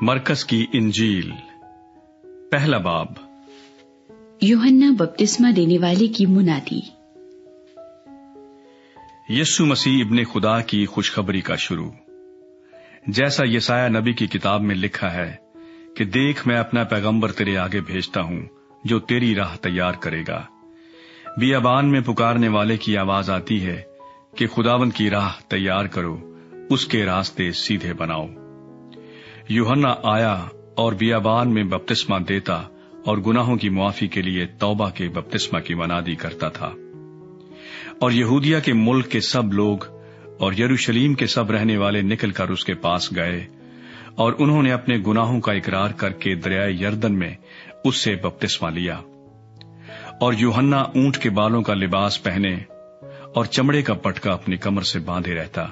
मरकस की इंजील पहला बाब। यूहन्ना बपतिस्मा देने वाले की मुनादी। यीशु मसीह इब्ने खुदा की खुशखबरी का शुरू। जैसा यसाया नबी की किताब में लिखा है कि देख मैं अपना पैगंबर तेरे आगे भेजता हूं जो तेरी राह तैयार करेगा। बियाबान में पुकारने वाले की आवाज आती है कि खुदावंद की राह तैयार करो, उसके रास्ते सीधे बनाओ। यूहन्ना आया और बियाबान में बपतिस्मा देता और गुनाहों की मुआफी के लिए तौबा के बपतिस्मा की मनादी करता था। और यहूदिया के मुल्क के सब लोग और यरूशलेम के सब रहने वाले निकलकर उसके पास गए और उन्होंने अपने गुनाहों का इकरार करके दरियाए यरदन में उससे बपतिस्मा लिया। और यूहन्ना ऊंट के बालों का लिबास पहने और चमड़े का पटका अपनी कमर से बांधे रहता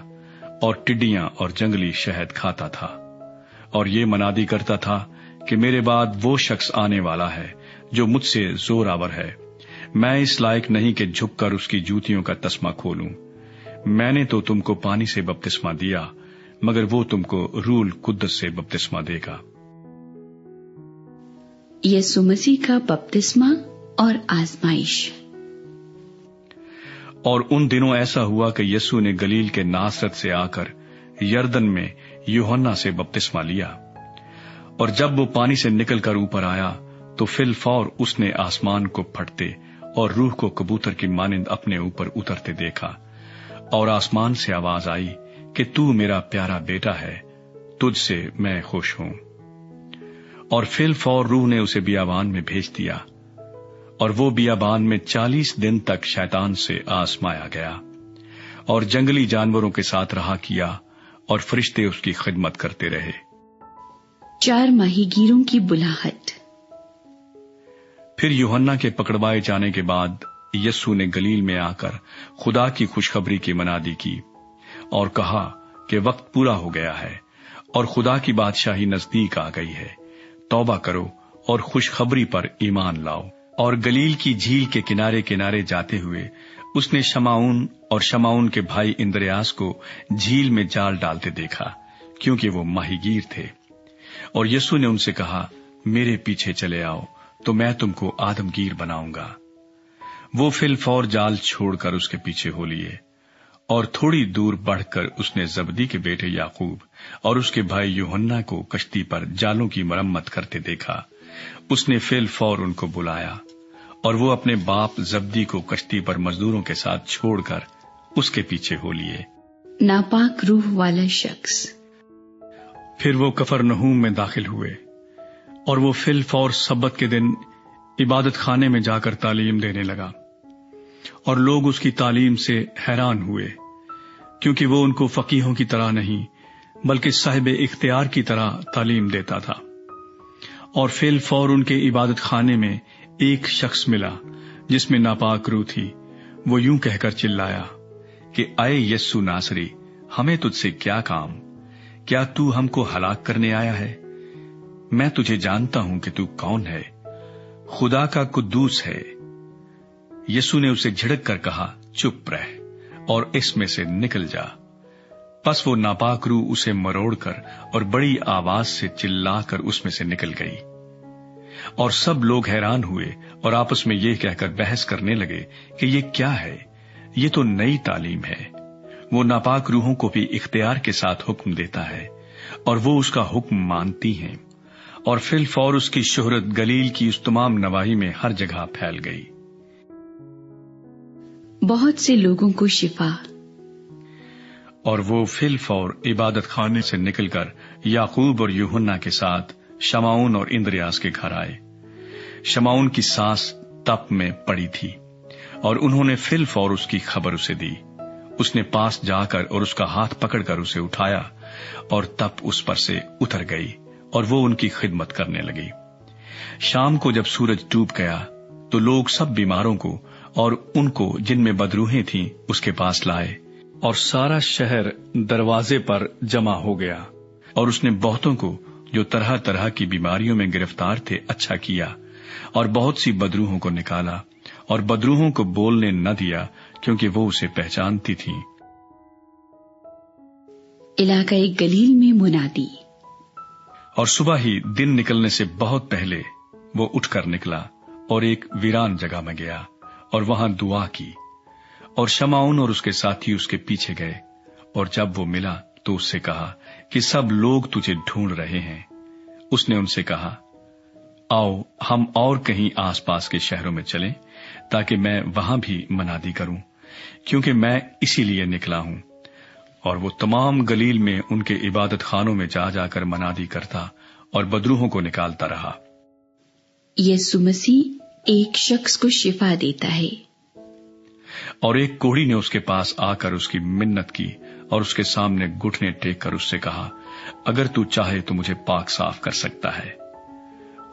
और टिड्डियां और जंगली शहद खाता था और ये मनादी करता था कि मेरे बाद वो शख्स आने वाला है जो मुझसे जोरावर है। मैं इस लायक नहीं कि झुककर उसकी जूतियों का तस्मा खोलूं। मैंने तो तुमको पानी से बपतिस्मा दिया, मगर वो तुमको रूल कुद्दस से बपतिस्मा देगा। यीशु मसीह का बपतिस्मा और आजमाइश। और उन दिनों ऐसा हुआ कि यीशु ने गलील के नासरत से आकर यरदन में यूहन्ना से बपतिस्मा लिया। और जब वो पानी से निकलकर ऊपर आया तो फिलफौर उसने आसमान को फटते और रूह को कबूतर की मानिंद अपने ऊपर उतरते देखा। और आसमान से आवाज आई कि तू मेरा प्यारा बेटा है, तुझसे मैं खुश हूं। और फिलफौर रूह ने उसे बियाबान में भेज दिया और वो बियाबान में 40 दिन तक शैतान से आजमाया गया और जंगली जानवरों के साथ रहा किया और फरिश्ते उसकी खिदमत करते रहे। 4 माहीगीरों की बुलाहट। फिर यूहन्ना के पकड़वाए जाने के बाद यीशु ने गलील में आकर खुदा की खुशखबरी की मनादी की और कहा कि वक्त पूरा हो गया है और खुदा की बादशाही नजदीक आ गई है। तौबा करो और खुशखबरी पर ईमान लाओ। और गलील की झील के किनारे किनारे जाते हुए उसने शमाउन और शमाउन के भाई इंद्रियास को झील में जाल डालते देखा, क्योंकि वो माहीगीर थे। और यीशु ने उनसे कहा, मेरे पीछे चले आओ तो मैं तुमको आदमगीर बनाऊंगा। वो फिलफौर जाल छोड़कर उसके पीछे हो लिए और थोड़ी दूर बढ़कर उसने जबदी के बेटे याकूब और उसके भाई यूहन्ना को कश्ती पर जालों की मरम्मत करते देखा। उसने फिलफौर उनको बुलाया और वो अपने बाप जबदी को कश्ती पर मजदूरों के साथ छोड़कर उसके पीछे हो लिए। नापाक रूह वाला शख्स। फिर वो कफरनहूम में दाखिल हुए और वो फिलफौर सब्बत के दिन इबादत खाने में जाकर तालीम देने लगा और लोग उसकी तालीम से हैरान हुए, क्योंकि वो उनको फकीहों की तरह नहीं बल्कि साहिब इख्तियार की तरह तालीम देता था। और फिलफौर उनके इबादत खाने में एक शख्स मिला जिसमें नापाक रूह थी। वो यूं कहकर चिल्लाया कि आए यस्सु नासरी, हमें तुझसे क्या काम? क्या तू हमको हलाक करने आया है? मैं तुझे जानता हूं कि तू कौन है, खुदा का कुद्दूस है। यीशु ने उसे झिड़क कर कहा, चुप रह और इसमें से निकल जा। बस वो नापाक रूह उसे मरोड़कर और बड़ी आवाज से चिल्लाकर उसमें से निकल गई। और सब लोग हैरान हुए और आपस में ये कहकर बहस करने लगे कि ये क्या है, ये तो नई तालीम है। वो नापाक रूहों को भी इख्तियार के साथ हुक्म देता है और वो उसका हुक्म मानती हैं। और फिलफौर उसकी शोहरत गलील की उस तमाम नवाही में हर जगह फैल गई। बहुत से लोगों को शिफा। और वो फिलफौर इबादत खाने से निकलकर याकूब और यूहन्ना के साथ शमाउन और इंद्रियास के घर आए। शमाउन की सांस तप में पड़ी थी और उन्होंने फिलफौर उसकी खबर उसे दी। उसने पास जाकर और उसका हाथ पकड़कर उसे उठाया और तप उस पर से उतर गई और वो उनकी खिदमत करने लगी। शाम को जब सूरज डूब गया तो लोग सब बीमारों को और उनको जिनमें बदरूहें थीं उसके पास लाए और सारा शहर दरवाजे पर जमा हो गया। और उसने बहुतों को जो तरह तरह की बीमारियों में गिरफ्तार थे अच्छा किया और बहुत सी बदरूहों को निकाला और बदरूहों को बोलने न दिया, क्योंकि वो उसे पहचानती थीं। इलाका गलील में मुनादी। और सुबह ही दिन निकलने से बहुत पहले वो उठकर निकला और एक वीरान जगह में गया और वहां दुआ की। और शमाउन और उसके साथी उसके पीछे गए, और जब वो मिला तो उससे कहा कि सब लोग तुझे ढूंढ रहे हैं। उसने उनसे कहा, आओ हम और कहीं आसपास के शहरों में चलें, ताकि मैं वहां भी मनादी करूं, क्योंकि मैं इसीलिए निकला हूं। और वो तमाम गलील में उनके इबादत खानों में जा जाकर मनादी करता और बदरूहों को निकालता रहा। यीशु मसीह एक शख्स को शिफा देता है। और एक कोढ़ी ने उसके पास आकर उसकी मिन्नत की और उसके सामने घुटने टेक कर उससे कहा, अगर तू चाहे तो मुझे पाक साफ कर सकता है।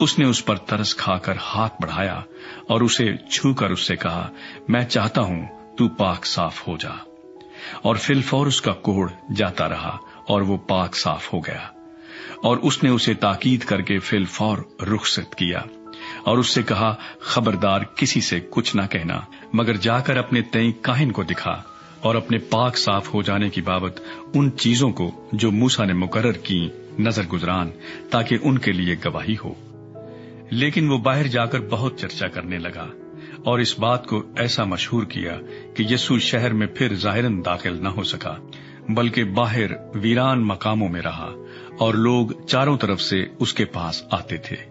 उसने उस पर तरस खाकर हाथ बढ़ाया और उसे छूकर उससे कहा, मैं चाहता हूं तू पाक साफ हो जा। और फिलफौर उसका कोढ़ जाता रहा और वो पाक साफ हो गया। और उसने उसे ताकीद करके फिलफौर रुखसत किया और उससे कहा, खबरदार किसी से कुछ ना कहना, मगर जाकर अपने तई काहिन को दिखा और अपने पाक साफ हो जाने की बाबत उन चीजों को जो मूसा ने मुकर्रर की नजर गुजरान, ताकि उनके लिए गवाही हो। लेकिन वो बाहर जाकर बहुत चर्चा करने लगा और इस बात को ऐसा मशहूर किया कि यीशु शहर में फिर जाहिरन दाखिल न हो सका, बल्कि बाहर वीरान मकामों में रहा और लोग चारों तरफ से उसके पास आते थे।